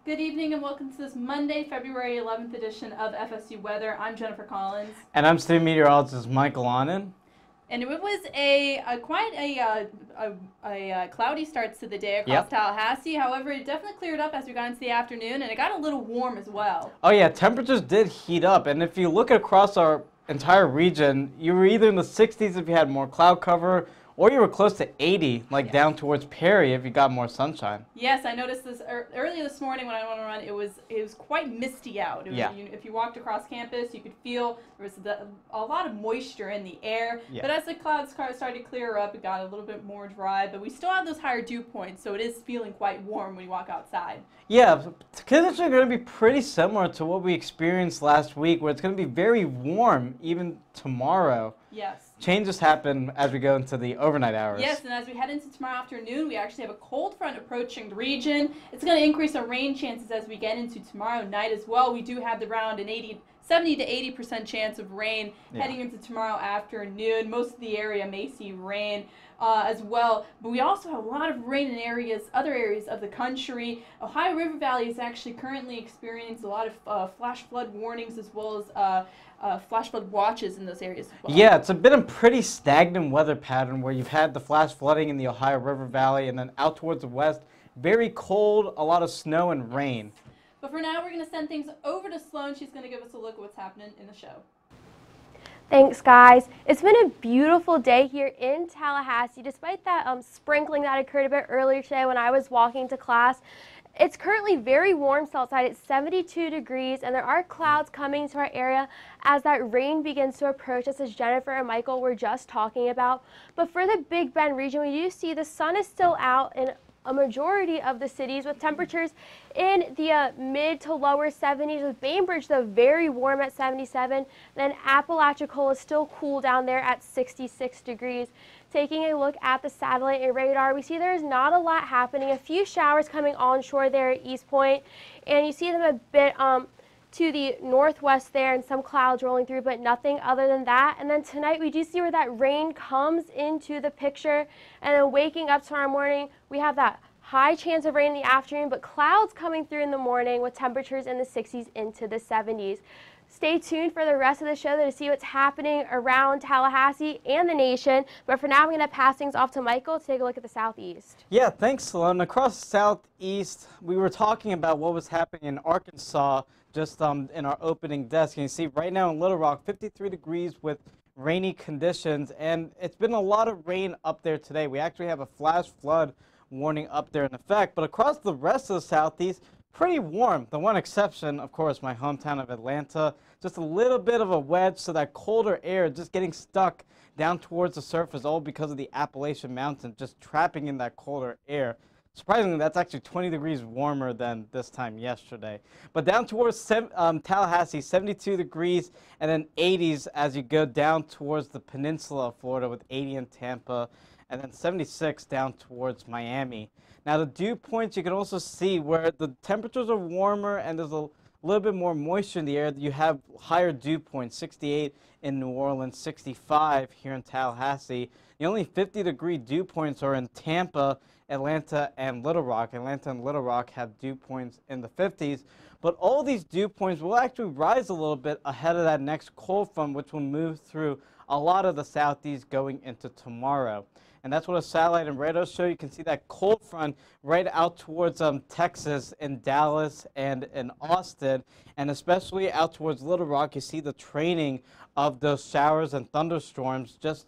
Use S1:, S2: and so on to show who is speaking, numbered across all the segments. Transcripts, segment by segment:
S1: Good evening and welcome to this Monday, February 11th edition of FSU Weather. I'm Jennifer Collins.
S2: And I'm student meteorologist Michael Onnen.
S1: And it was quite a cloudy start to the day across Tallahassee. However, it definitely cleared up as we got into the afternoon, and it got a little warm as well.
S2: Oh yeah, temperatures did heat up, and if you look across our entire region, you were either in the 60s if you had more cloud cover, or you were close to 80, like down towards Perry if you got more sunshine.
S1: Yes, I noticed this earlier this morning when I went to run. It was quite misty out. If you walked across campus, you could feel there was a lot of moisture in the air. Yeah. But as the clouds started to clear up, it got a little bit more dry. But we still have those higher dew points, so it is feeling quite warm when you walk outside.
S2: Yeah, conditions are going to be pretty similar to what we experienced last week, where it's going to be very warm even tomorrow.
S1: Yes.
S2: Changes happen as we go into the overnight hours.
S1: Yes, and as we head into tomorrow afternoon, we actually have a cold front approaching the region. It's going to increase our rain chances as we get into tomorrow night as well. We do have around an 70 to 80% chance of rain heading into tomorrow afternoon. Most of the area may see rain as well, but we also have a lot of rain in other areas of the country. Ohio River Valley is actually currently experiencing a lot of flash flood warnings as well as flash flood watches in those areas as well.
S2: Yeah, it's been a pretty stagnant weather pattern where you've had the flash flooding in the Ohio River Valley, and then out towards the west, very cold, a lot of snow and rain.
S1: But for now, we're going to send things over to Sloan. She's going to give us a look at what's happening in the show.
S3: Thanks, guys. It's been a beautiful day here in Tallahassee, despite that sprinkling that occurred a bit earlier today when I was walking to class. It's currently very warm still outside. It's 72 degrees, and there are clouds coming to our area as that rain begins to approach us, as Jennifer and Michael were just talking about. But for the Big Bend region, we do see the sun is still out in a majority of the cities with temperatures in the mid to lower 70s, with Bainbridge though very warm at 77. Then Apalachicola is still cool down there at 66 degrees. Taking a look at the satellite and radar, we see there's not a lot happening. A few showers coming onshore there at East Point, and you see them a bit to the northwest there and some clouds rolling through, but nothing other than that. And then tonight we do see where that rain comes into the picture, and then waking up tomorrow morning, we have that high chance of rain in the afternoon, but clouds coming through in the morning with temperatures in the 60s into the 70s. Stay tuned for the rest of the show to see what's happening around Tallahassee and the nation. But for now, I'm going to pass things off to Michael to take a look at the southeast.
S2: Yeah, thanks, Sloan. Across the southeast, we were talking about what was happening in Arkansas just in our opening desk. And you see right now in Little Rock, 53 degrees with rainy conditions. And it's been a lot of rain up there today. We actually have a flash flood warning up there in effect. But across the rest of the southeast, pretty warm. The one exception, of course, my hometown of Atlanta, just a little bit of a wedge, so that colder air just getting stuck down towards the surface, all because of the Appalachian Mountains just trapping in that colder air. Surprisingly, that's actually 20 degrees warmer than this time yesterday. But down towards Tallahassee, 72 degrees, and then 80s as you go down towards the peninsula of Florida with 80 in Tampa, and then 76 down towards Miami. Now the dew points, you can also see where the temperatures are warmer and there's a little bit more moisture in the air. You have higher dew points, 68 in New Orleans, 65 here in Tallahassee. The only 50-degree dew points are in Tampa, Atlanta, and Little Rock. Atlanta and Little Rock have dew points in the 50s. But all these dew points will actually rise a little bit ahead of that next cold front, which will move through a lot of the southeast going into tomorrow. And that's what a satellite and radar show. You can see that cold front right out towards Texas, in Dallas, and in Austin, and especially out towards Little Rock. You see the training of those showers and thunderstorms just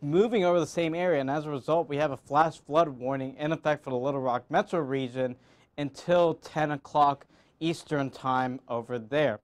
S2: moving over the same area, and as a result, we have a flash flood warning in effect for the Little Rock metro region until 10 o'clock Eastern time over there.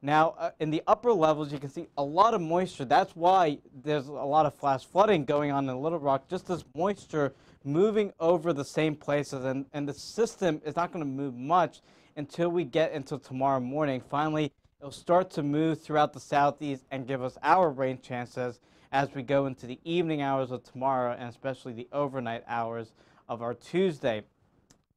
S2: Now, in the upper levels, you can see a lot of moisture. That's why there's a lot of flash flooding going on in Little Rock, just this moisture moving over the same places. And the system is not going to move much until we get into tomorrow morning. Finally, it'll start to move throughout the southeast and give us our rain chances as we go into the evening hours of tomorrow, and especially the overnight hours of our Tuesday.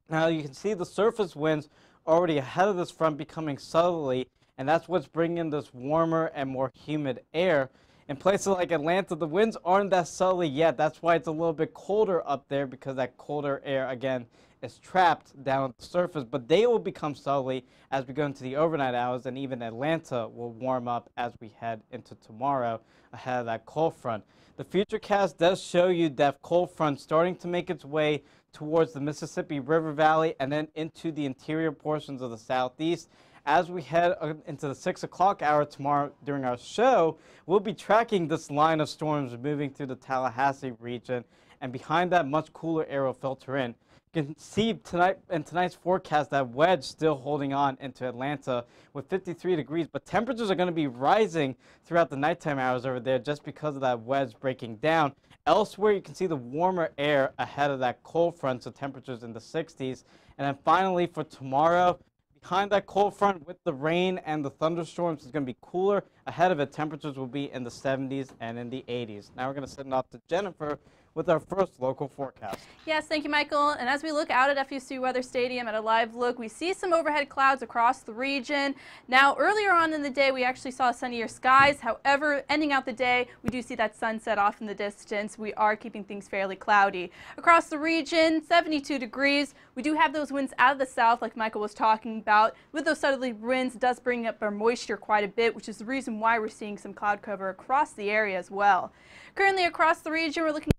S2: Now, you can see the surface winds already ahead of this front becoming southerly, and that's what's bringing this warmer and more humid air. In places like Atlanta, the winds aren't that southerly yet. That's why it's a little bit colder up there, because that colder air, again, is trapped down at the surface, but they will become southerly as we go into the overnight hours, and even Atlanta will warm up as we head into tomorrow ahead of that cold front. The Futurecast does show you that cold front starting to make its way towards the Mississippi River Valley and then into the interior portions of the southeast. As we head into the 6 o'clock hour tomorrow during our show, we'll be tracking this line of storms moving through the Tallahassee region, and behind that, much cooler air will filter in. You can see tonight in tonight's forecast that wedge still holding on into Atlanta with 53 degrees, but temperatures are going to be rising throughout the nighttime hours over there just because of that wedge breaking down. Elsewhere, you can see the warmer air ahead of that cold front, so temperatures in the 60s. And then finally for tomorrow, behind that cold front with the rain and the thunderstorms, it's going to be cooler. Ahead of it, temperatures will be in the 70s and in the 80s. Now we're going to send it off to Jennifer with our first local forecast.
S1: Yes, thank you, Michael. And as we look out at FSU Weather Stadium at a live look, we see some overhead clouds across the region. Now, earlier on in the day, we actually saw sunnier skies. However, ending out the day, we do see that sunset off in the distance. We are keeping things fairly cloudy. Across the region, 72 degrees. We do have those winds out of the south, like Michael was talking about. With those southerly winds, it does bring up our moisture quite a bit, which is the reason why we're seeing some cloud cover across the area as well. Currently across the region, we're looking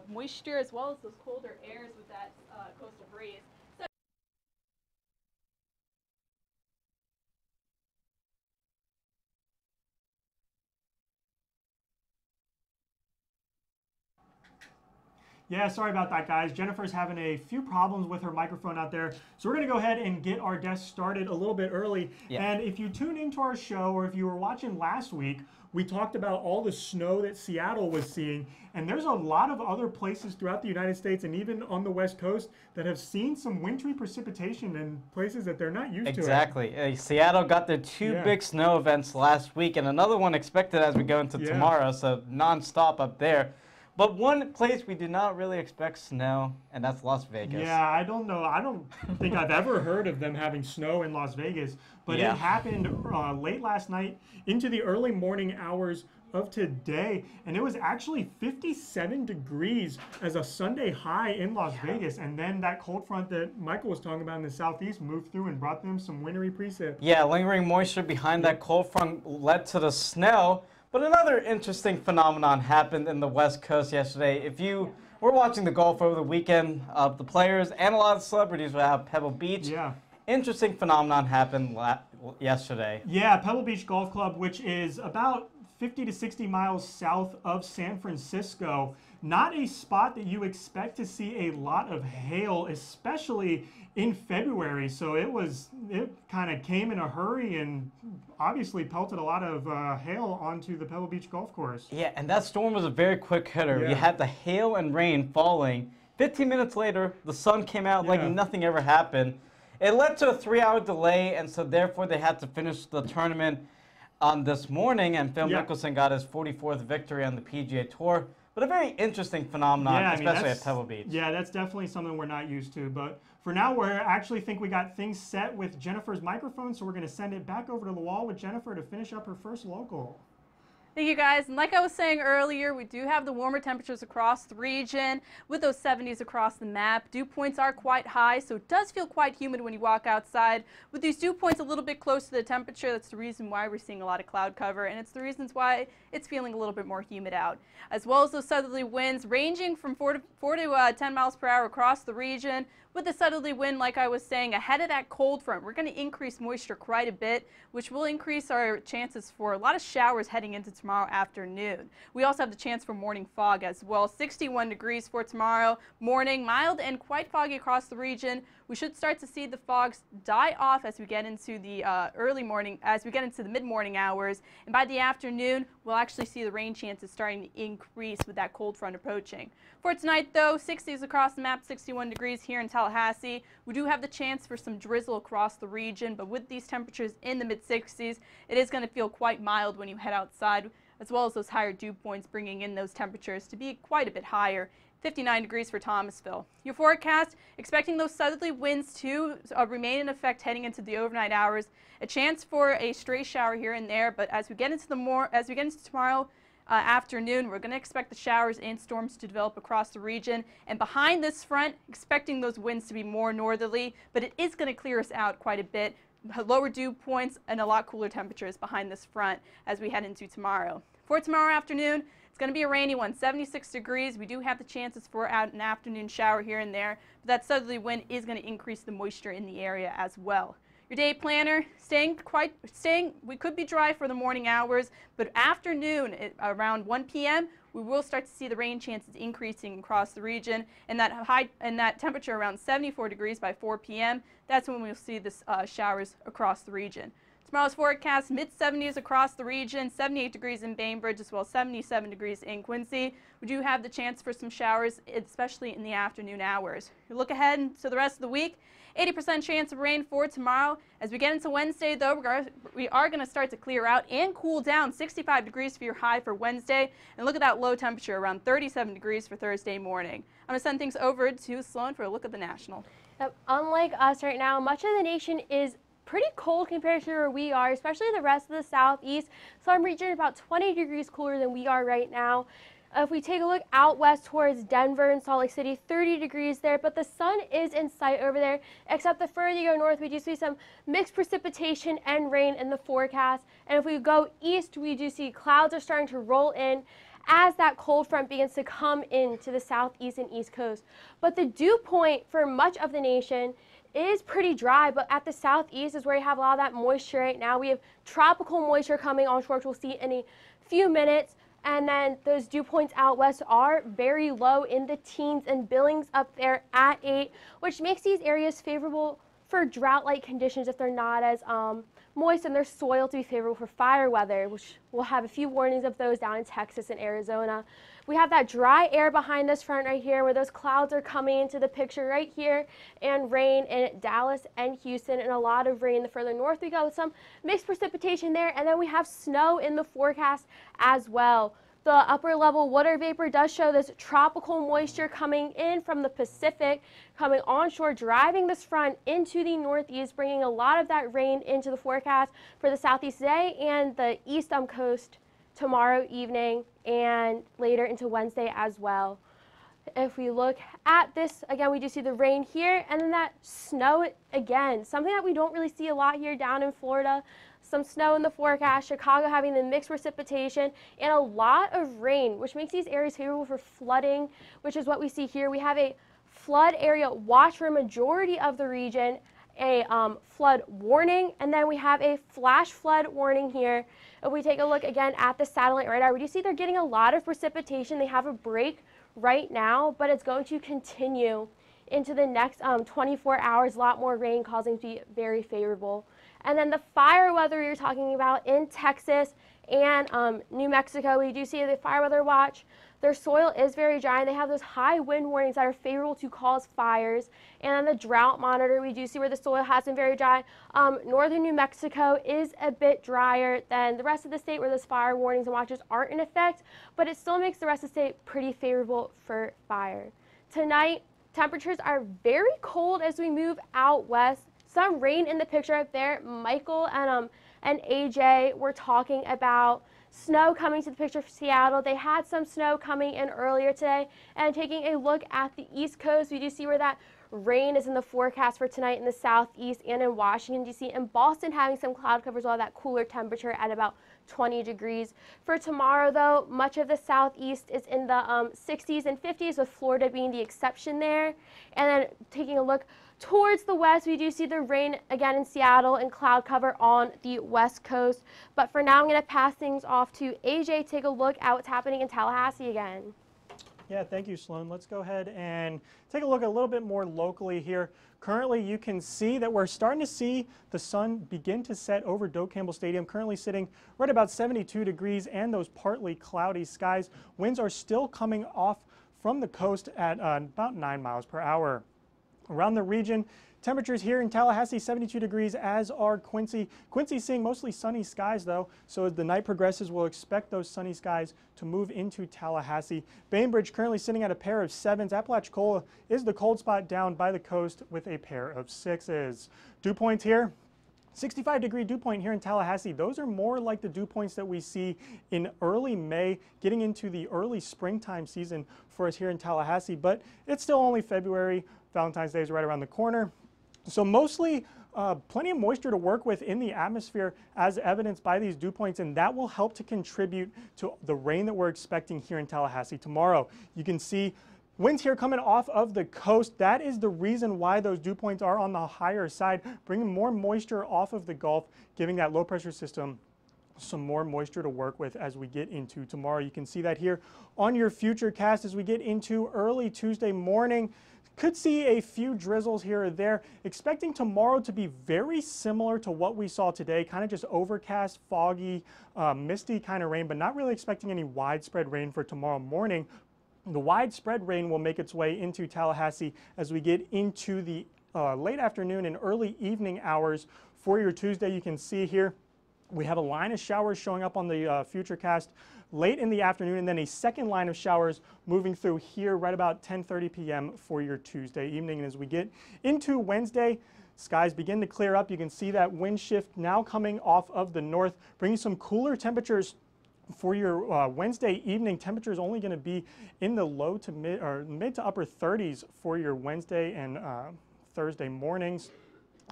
S1: moisture as well as those colder airs with that coastal breeze. So
S4: yeah, sorry about that, guys. Jennifer's having a few problems with her microphone out there. So we're going to go ahead and get our desk started a little bit early. Yeah. And if you tune into our show, or if you were watching last week, we talked about all the snow that Seattle was seeing. And there's a lot of other places throughout the United States and even on the West Coast that have seen some wintry precipitation in places that they're not used to.
S2: Exactly. Seattle got their two big snow events last week, and another one expected as we go into tomorrow, so nonstop up there. But one place we do not really expect snow, and that's Las Vegas.
S4: Yeah, I don't know. I don't think I've ever heard of them having snow in Las Vegas, but it happened late last night into the early morning hours of today, and it was actually 57 degrees as a Sunday high in Las Vegas, and then that cold front that Michael was talking about in the southeast moved through and brought them some wintry precip.
S2: Yeah, lingering moisture behind that cold front led to the snow. But another interesting phenomenon happened in the West Coast yesterday. If you were watching the golf over the weekend, the players and a lot of celebrities were at Pebble Beach.
S4: Yeah.
S2: Interesting phenomenon happened yesterday.
S4: Yeah, Pebble Beach Golf Club, which is about 50 to 60 miles south of San Francisco. Not a spot that you expect to see a lot of hail, especially in February. So it kind of came in a hurry and obviously pelted a lot of hail onto the Pebble Beach Golf Course.
S2: Yeah, and that storm was a very quick hitter. Yeah. You had the hail and rain falling. 15 minutes later, the sun came out like nothing ever happened. It led to a 3-hour delay, and so therefore they had to finish the tournament this morning, and Phil Mickelson got his 44th victory on the PGA Tour. But a very interesting phenomenon, especially at Pebble Beach.
S4: Yeah, that's definitely something we're not used to. But for now, we actually think we got things set with Jennifer's microphone, so we're going to send it back over to the wall with Jennifer to finish up her first local.
S1: Thank you, guys. And like I was saying earlier, we do have the warmer temperatures across the region with those 70s across the map. Dew points are quite high, so it does feel quite humid when you walk outside. With these dew points a little bit close to the temperature, that's the reason why we're seeing a lot of cloud cover, and it's the reasons why it's feeling a little bit more humid out. As well as those southerly winds ranging from 4 to 10 miles per hour across the region. With the southerly wind, like I was saying, ahead of that cold front, we're going to increase moisture quite a bit, which will increase our chances for a lot of showers heading into tomorrow afternoon. We also have the chance for morning fog as well. 61 degrees for tomorrow morning, mild and quite foggy across the region. We should start to see the fogs die off as we get into the early morning, as we get into the mid-morning hours. And by the afternoon, we'll actually see the rain chances starting to increase with that cold front approaching. For tonight, though, 60s across the map, 61 degrees here in Tallahassee. We do have the chance for some drizzle across the region, but with these temperatures in the mid-60s, it is going to feel quite mild when you head outside, as well as those higher dew points bringing in those temperatures to be quite a bit higher. 59 degrees for Thomasville. Your forecast, expecting those southerly winds to remain in effect heading into the overnight hours. A chance for a stray shower here and there, but as we get into tomorrow afternoon, we're going to expect the showers and storms to develop across the region. And behind this front, expecting those winds to be more northerly, but it is going to clear us out quite a bit. Lower dew points and a lot cooler temperatures behind this front as we head into tomorrow. For tomorrow afternoon, it's going to be a rainy one, 76 degrees. We do have the chances for an afternoon shower here and there, but that southerly wind is going to increase the moisture in the area as well. Your day planner, we could be dry for the morning hours, but afternoon around 1 p.m. we will start to see the rain chances increasing across the region, and that temperature around 74 degrees by 4 p.m. That's when we'll see the showers across the region. Tomorrow's forecast, mid-70s across the region, 78 degrees in Bainbridge as well as 77 degrees in Quincy. We do have the chance for some showers, especially in the afternoon hours. You look ahead to the rest of the week, 80% chance of rain for tomorrow. As we get into Wednesday, though, we are going to start to clear out and cool down. 65 degrees for your high for Wednesday. And look at that low temperature, around 37 degrees for Thursday morning. I'm going to send things over to Sloan for a look at the national.
S3: Unlike us right now, much of the nation is pretty cold compared to where we are, especially the rest of the southeast. Some regions about 20 degrees cooler than we are right now. If we take a look out west towards Denver and Salt Lake City, 30 degrees there, but the sun is in sight over there, except the further you go north, we do see some mixed precipitation and rain in the forecast. And if we go east, we do see clouds are starting to roll in as that cold front begins to come into the southeast and east coast. But the dew point for much of the nation is pretty dry, but at the southeast is where you have a lot of that moisture right now. We have tropical moisture coming onshore, which we'll see in a few minutes. And then those dew points out west are very low in the teens, and Billings up there at 8, which makes these areas favorable for drought-like conditions if they're not as moist, and their soil to be favorable for fire weather, which we'll have a few warnings of those down in Texas and Arizona. We have that dry air behind this front right here where those clouds are coming into the picture right here, and rain in Dallas and Houston, and a lot of rain the further north we go with some mixed precipitation there. And then we have snow in the forecast as well. The upper level water vapor does show this tropical moisture coming in from the Pacific, coming onshore, driving this front into the northeast, bringing a lot of that rain into the forecast for the southeast today and the east coast tomorrow evening and later into Wednesday as well. If we look at this, again, we do see the rain here and then that snow again, something that we don't really see a lot here down in Florida. Some snow in the forecast, Chicago having the mixed precipitation and a lot of rain, which makes these areas favorable for flooding, which is what we see here. We have a flood area watch for a majority of the region, a flood warning, and then we have a flash flood warning here. If we take a look again at the satellite radar, we do see they're getting a lot of precipitation. They have a break right now, but it's going to continue into the next 24 hours, a lot more rain causing to be very favorable. And then the fire weather you're talking about in Texas and New Mexico, we do see the fire weather watch. Their soil is very dry, and they have those high wind warnings that are favorable to cause fires. And on the drought monitor, we do see where the soil has been very dry. Northern New Mexico is a bit drier than the rest of the state where those fire warnings and watches aren't in effect, but it still makes the rest of the state pretty favorable for fire. Tonight, temperatures are very cold as we move out west. Some rain in the picture up there. Michael and AJ were talking about snow coming to the picture for Seattle. They had some snow coming in earlier today. And taking a look at the East Coast, we do see where that rain is in the forecast for tonight in the southeast and in Washington, D.C. And Boston having some cloud covers, all that cooler temperature at about 20 degrees. For tomorrow, though, much of the southeast is in the 60s and 50s, with Florida being the exception there. And then taking a look towards the west, we do see the rain again in Seattle and cloud cover on the west coast. But for now, I'm going to pass things off to AJ. Take a look at what's happening in Tallahassee again.
S4: Yeah, thank you, Sloan. Let's go ahead and take a look a little bit more locally here. Currently, you can see that we're starting to see the sun begin to set over Doak Campbell Stadium, currently sitting right about 72 degrees and those partly cloudy skies. Winds are still coming off from the coast at about 9 miles per hour. Around the region, temperatures here in Tallahassee, 72 degrees, as are Quincy. Quincy's seeing mostly sunny skies, though, so as the night progresses, we'll expect those sunny skies to move into Tallahassee. Bainbridge currently sitting at a pair of 7s. Apalachicola is the cold spot down by the coast with a pair of 6s. Dew points here. 65-degree dew point here in Tallahassee. Those are more like the dew points that we see in early May, getting into the early springtime season for us here in Tallahassee, but it's still only February. Valentine's Day is right around the corner. So mostly plenty of moisture to work with in the atmosphere as evidenced by these dew points, and that will help to contribute to the rain that we're expecting here in Tallahassee tomorrow. You can see winds here coming off of the coast. That is the reason why those dew points are on the higher side, bringing more moisture off of the Gulf, giving that low pressure system some more moisture to work with as we get into tomorrow. You can see that here on your future cast as we get into early Tuesday morning. Could see a few drizzles here or there. Expecting tomorrow to be very similar to what we saw today, kind of just overcast, foggy, misty kind of rain, but not really expecting any widespread rain for tomorrow morning. The widespread rain will make its way into Tallahassee as we get into the late afternoon and early evening hours for your Tuesday. You can see here we have a line of showers showing up on the Futurecast late in the afternoon, and then a second line of showers moving through here right about 10:30 p.m. for your Tuesday evening. And as we get into Wednesday, skies begin to clear up. You can see that wind shift now coming off of the north, bringing some cooler temperatures for your Wednesday evening. Temperatures only going to be in the low to mid to upper 30s for your Wednesday and Thursday mornings.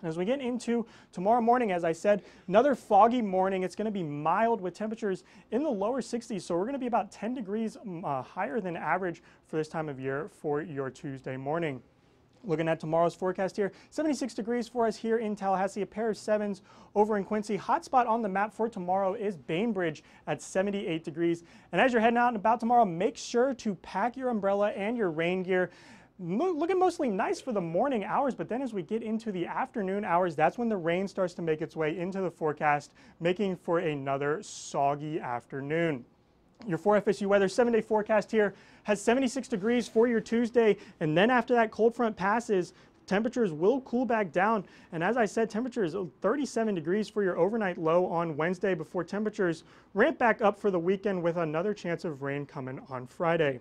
S4: As we get into tomorrow morning, as I said, another foggy morning. It's going to be mild with temperatures in the lower 60s, so we're going to be about 10 degrees higher than average for this time of year for your Tuesday morning. Looking at tomorrow's forecast here, 76 degrees for us here in Tallahassee, a pair of 7s over in Quincy. Hot spot on the map for tomorrow is Bainbridge at 78 degrees. And as you're heading out and about tomorrow, make sure to pack your umbrella and your rain gear. Looking mostly nice for the morning hours, but then as we get into the afternoon hours, that's when the rain starts to make its way into the forecast, making for another soggy afternoon. Your 4FSU weather 7-day forecast here has 76 degrees for your Tuesday, and then after that cold front passes, temperatures will cool back down. And as I said, temperatures 37 degrees for your overnight low on Wednesday before temperatures ramp back up for the weekend with another chance of rain coming on Friday.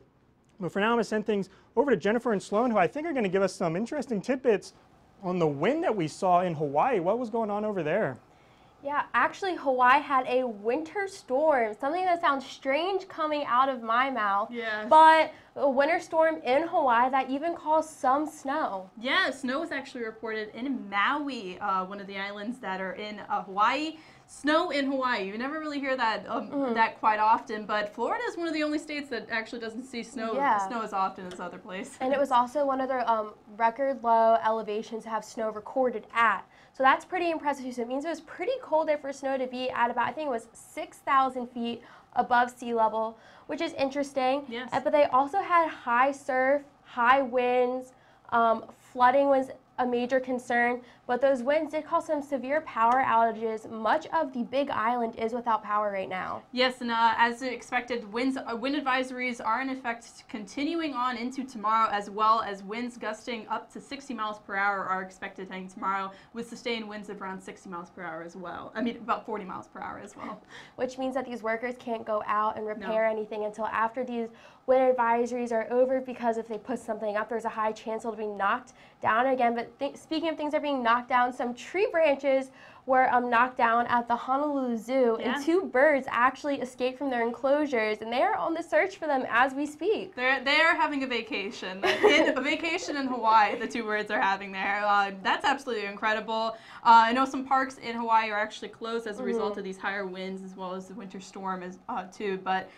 S4: But for now, I'm going to send things over to Jennifer and Sloan, who I think are going to give us some interesting tidbits on the wind that we saw in Hawaii. What was going on over there?
S3: Yeah, actually Hawaii had a winter storm, something that sounds strange coming out of my mouth.
S1: Yes.
S3: But a winter storm in Hawaii that even caused some snow.
S1: Yeah, snow was actually reported in Maui, one of the islands that are in Hawaii. Snow in Hawaii. You never really hear that that quite often, but Florida is one of the only states that actually doesn't see snow as often as other places.
S3: And it was also one of the record low elevations to have snow recorded at. So that's pretty impressive. So it means it was pretty cold there for snow to be at about, I think it was 6,000 feet above sea level, which is interesting.
S1: Yes.
S3: But they also had high surf, high winds, flooding was a major concern, but those winds did cause some severe power outages. Much of the Big Island is without power right now.
S1: Yes, and as expected, wind advisories are in effect continuing on into tomorrow, as well as winds gusting up to 60 miles per hour are expected heading tomorrow, with sustained winds of around 60 miles per hour as well. I mean, about 40 miles per hour as well.
S3: Which means that these workers can't go out and repair anything until after these wind advisories are over, because if they put something up, there's a high chance it'll be knocked down again. But speaking of things that are being knocked down, some tree branches were knocked down at the Honolulu Zoo, and 2 birds actually escaped from their enclosures, and they are on the search for them as we speak.
S1: They're having a vacation. A vacation in Hawaii, the 2 birds are having there. That's absolutely incredible. I know some parks in Hawaii are actually closed as a result of these higher winds, as well as the winter storm too, but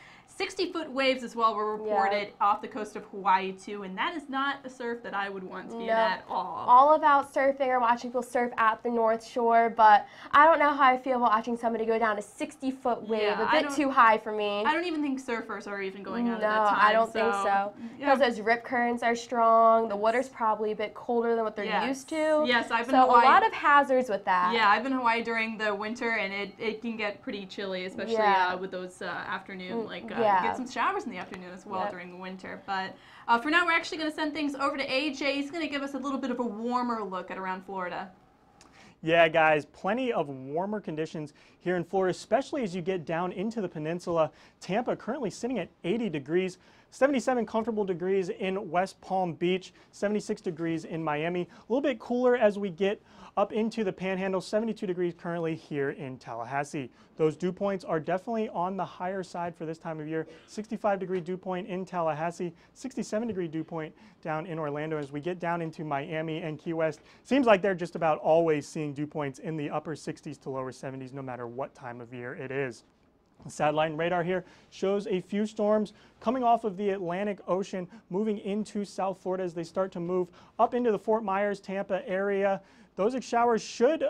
S1: 60-foot waves as well were reported off the coast of Hawaii too, and that is not a surf that I would want to be in at all.
S3: All about surfing or watching people surf at the North Shore, but I don't know how I feel about watching somebody go down a 60-foot wave. A bit too high for me.
S1: I don't even think surfers are even going out at that time.
S3: No, I don't think so. Because those rip currents are strong. The water's probably a bit colder than what they're used to.
S1: Yes, I've been in Hawaii.
S3: So a lot of hazards with that.
S1: Yeah, I've been in Hawaii during the winter, and it can get pretty chilly, especially with those afternoon get some showers in the afternoon as well during the winter. But for now, we're actually going to send things over to AJ. He's going to give us a little bit of a warmer look at around Florida.
S4: Yeah, guys, plenty of warmer conditions here in Florida, especially as you get down into the peninsula. Tampa currently sitting at 80 degrees, 77 comfortable degrees in West Palm Beach, 76 degrees in Miami. A little bit cooler as we get up into the Panhandle, 72 degrees currently here in Tallahassee. Those dew points are definitely on the higher side for this time of year. 65-degree dew point in Tallahassee, 67-degree dew point down in Orlando. As we get down into Miami and Key West, seems like they're just about always seeing dew points in the upper 60s to lower 70s no matter what time of year it is. The satellite radar here shows a few storms coming off of the Atlantic Ocean, moving into South Florida as they start to move up into the Fort Myers, Tampa area. Those showers should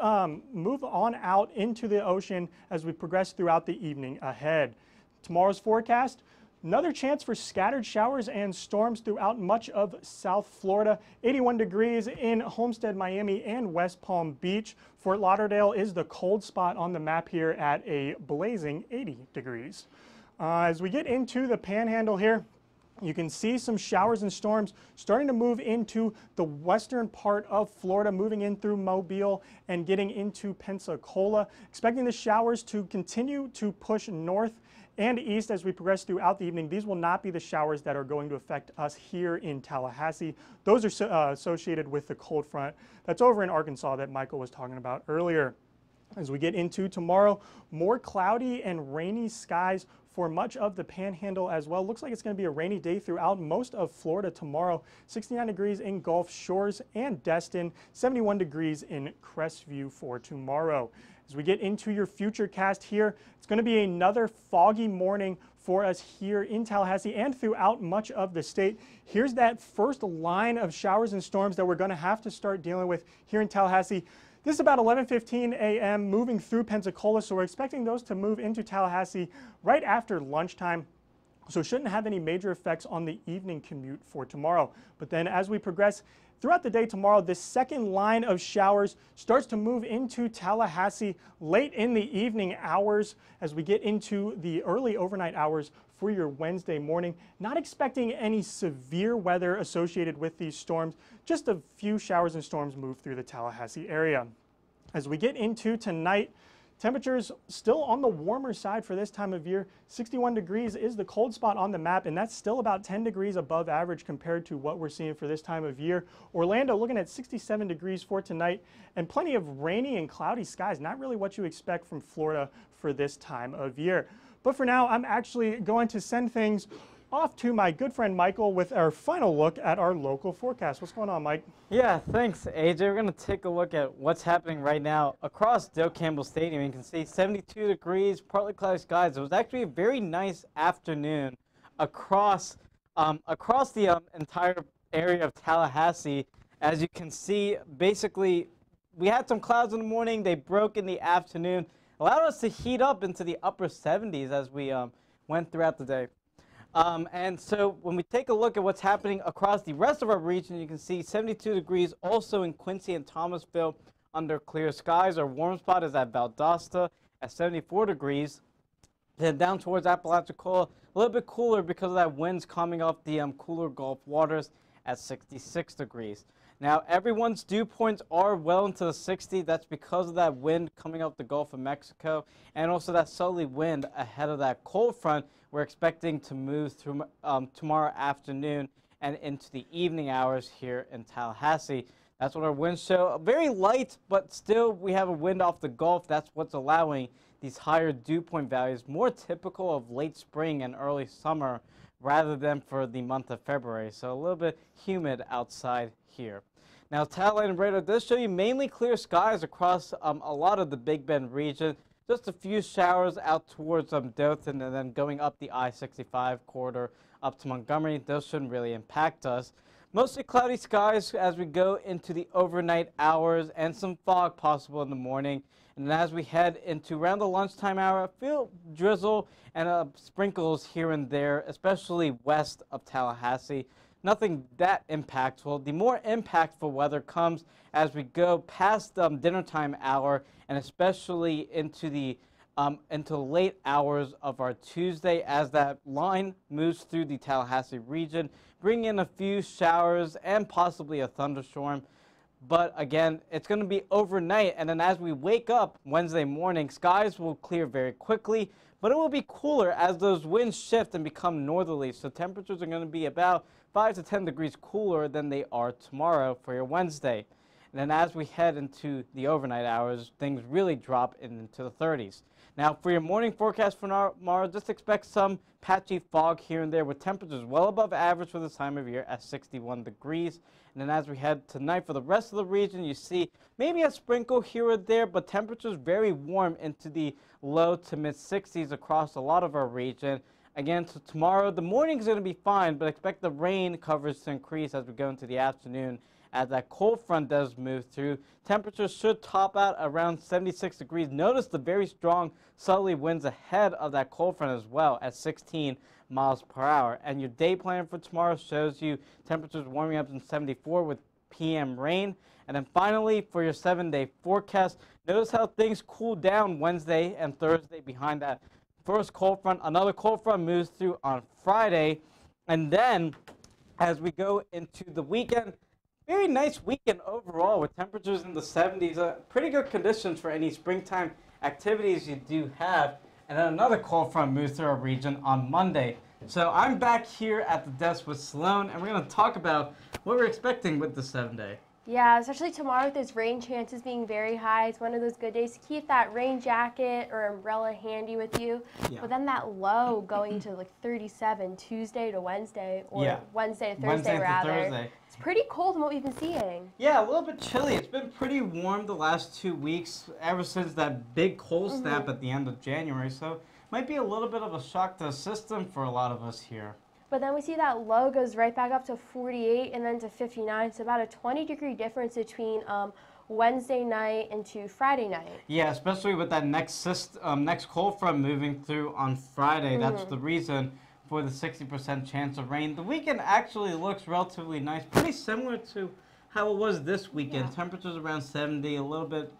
S4: move on out into the ocean as we progress throughout the evening ahead. Tomorrow's forecast, another chance for scattered showers and storms throughout much of South Florida. 81 degrees in Homestead, Miami, and West Palm Beach. Fort Lauderdale is the cold spot on the map here at a blazing 80 degrees. As we get into the Panhandle here, you can see some showers and storms starting to move into the western part of Florida, moving in through Mobile and getting into Pensacola. Expecting the showers to continue to push north and east as we progress throughout the evening. These will not be the showers that are going to affect us here in Tallahassee. Those are associated with the cold front that's over in Arkansas that Michael was talking about earlier. As we get into tomorrow, more cloudy and rainy skies for much of the Panhandle as well. Looks like it's going to be a rainy day throughout most of Florida tomorrow. 69 degrees in Gulf Shores and Destin, 71 degrees in Crestview for tomorrow. As we get into your future cast here, it's going to be another foggy morning for us here in Tallahassee and throughout much of the state. Here's that first line of showers and storms that we're going to have to start dealing with here in Tallahassee. This is about 11:15 a.m. moving through Pensacola, so we're expecting those to move into Tallahassee right after lunchtime. So it shouldn't have any major effects on the evening commute for tomorrow. But then as we progress throughout the day tomorrow, this second line of showers starts to move into Tallahassee late in the evening hours as we get into the early overnight hours for your Wednesday morning. Not expecting any severe weather associated with these storms, just a few showers and storms move through the Tallahassee area. As we get into tonight, temperatures still on the warmer side for this time of year. 61 degrees is the cold spot on the map, and that's still about 10 degrees above average compared to what we're seeing for this time of year. Orlando looking at 67 degrees for tonight, and plenty of rainy and cloudy skies. Not really what you expect from Florida for this time of year. But for now, I'm actually going to send things off to my good friend Michael with our final look at our local forecast. What's going on, Mike?
S2: Yeah, thanks, AJ. We're going to take a look at what's happening right now across Dale Campbell Stadium. You can see 72 degrees, partly cloudy skies. It was actually a very nice afternoon across the entire area of Tallahassee. As you can see, basically, we had some clouds in the morning. They broke in the afternoon, allowed us to heat up into the upper 70s as we went throughout the day. And so when we take a look at what's happening across the rest of our region, you can see 72 degrees also in Quincy and Thomasville under clear skies. Our warm spot is at Valdosta at 74 degrees. Then down towards Apalachicola, a little bit cooler because of that winds coming off the cooler Gulf waters at 66 degrees. Now, everyone's dew points are well into the 60s. That's because of that wind coming off the Gulf of Mexico and also that southerly wind ahead of that cold front we're expecting to move through tomorrow afternoon and into the evening hours here in Tallahassee. That's what our winds show. Very light, but still we have a wind off the Gulf. That's what's allowing these higher dew point values, more typical of late spring and early summer rather than for the month of February. So a little bit humid outside here. Now, satellite radar does show you mainly clear skies across a lot of the Big Bend region. Just a few showers out towards Dothan and then going up the I-65 corridor up to Montgomery. Those shouldn't really impact us. Mostly cloudy skies as we go into the overnight hours and some fog possible in the morning. And as we head into around the lunchtime hour, I feel drizzle and sprinkles here and there, especially west of Tallahassee. Nothing that impactful. The more impactful weather comes as we go past dinner time hour and especially into the until late hours of our Tuesday as that line moves through the Tallahassee region, bringing in a few showers and possibly a thunderstorm. But again, it's going to be overnight, and then as we wake up Wednesday morning, skies will clear very quickly, but it will be cooler as those winds shift and become northerly. So temperatures are going to be about 5 to 10 degrees cooler than they are tomorrow for your Wednesday. And then as we head into the overnight hours, things really drop into the 30s. Now, for your morning forecast for tomorrow, just expect some patchy fog here and there with temperatures well above average for this time of year at 61 degrees. And then as we head tonight for the rest of the region, you see maybe a sprinkle here or there, but temperatures very warm into the low to mid 60s across a lot of our region. Again, so tomorrow, the morning is going to be fine, but expect the rain coverage to increase as we go into the afternoon. As that cold front does move through, temperatures should top out around 76 degrees. Notice the very strong southerly winds ahead of that cold front as well at 16 miles per hour. And your day plan for tomorrow shows you temperatures warming up in 74 with PM rain. And then finally, for your 7-day forecast, notice how things cool down Wednesday and Thursday behind that first cold front. Another cold front moves through on Friday. And then as we go into the weekend, very nice weekend overall with temperatures in the 70s. Pretty good conditions for any springtime activities you do have. And then another cold front moves through our region on Monday. So I'm back here at the desk with Sloan, and we're going to talk about what we're expecting with the 7-day.
S3: Yeah, especially tomorrow with those rain chances being very high. It's one of those good days to keep that rain jacket or umbrella handy with you. Yeah. But then that low going to like 37 Tuesday to Wednesday, or Wednesday to Thursday rather. It's pretty cold than what we've been seeing.
S2: Yeah, a little bit chilly. It's been pretty warm the last 2 weeks, ever since that big cold snap at the end of January. So might be a little bit of a shock to the system for a lot of us here.
S3: But then we see that low goes right back up to 48 and then to 59. So about a 20-degree difference between Wednesday night into Friday night.
S2: Yeah, especially with that next cold front moving through on Friday. That's the reason for the 60% chance of rain. The weekend actually looks relatively nice, pretty similar to how it was this weekend. Yeah. Temperatures around 70, a little bit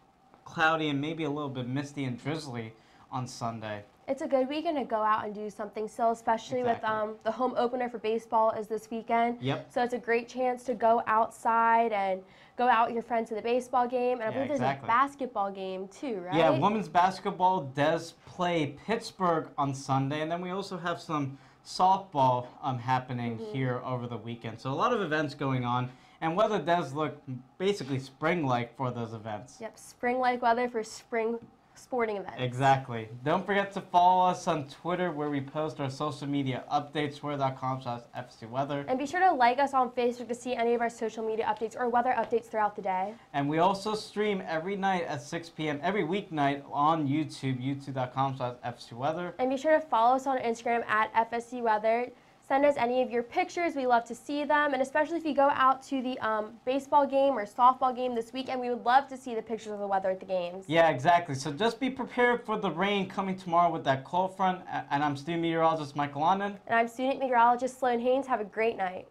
S2: cloudy and maybe a little bit misty and drizzly on Sunday.
S3: It's a good weekend to go out and do something still, especially with the home opener for baseball is this weekend. Yep. So it's a great chance to go outside and go out with your friends to the baseball game. And I believe there's a basketball game too, right?
S2: Yeah, women's basketball does play Pittsburgh on Sunday. And then we also have some softball happening here over the weekend. So a lot of events going on. And weather does look basically spring-like for those events.
S3: Yep, spring-like weather for spring sporting events.
S2: Exactly. Don't forget to follow us on Twitter where we post our social media updates, twitter.com/FSU weather.
S3: And be sure to like us on Facebook to see any of our social media updates or weather updates throughout the day.
S2: And we also stream every night at 6 p.m. every weeknight on YouTube, youtube.com/FSU weather.
S3: And be sure to follow us on Instagram at FSU weather. Send us any of your pictures. We love to see them. And especially if you go out to the baseball game or softball game this weekend, we would love to see the pictures of the weather at the games.
S2: Yeah, exactly. So just be prepared for the rain coming tomorrow with that cold front. And I'm student meteorologist Michael London.
S3: And I'm student meteorologist Sloan Haynes. Have a great night.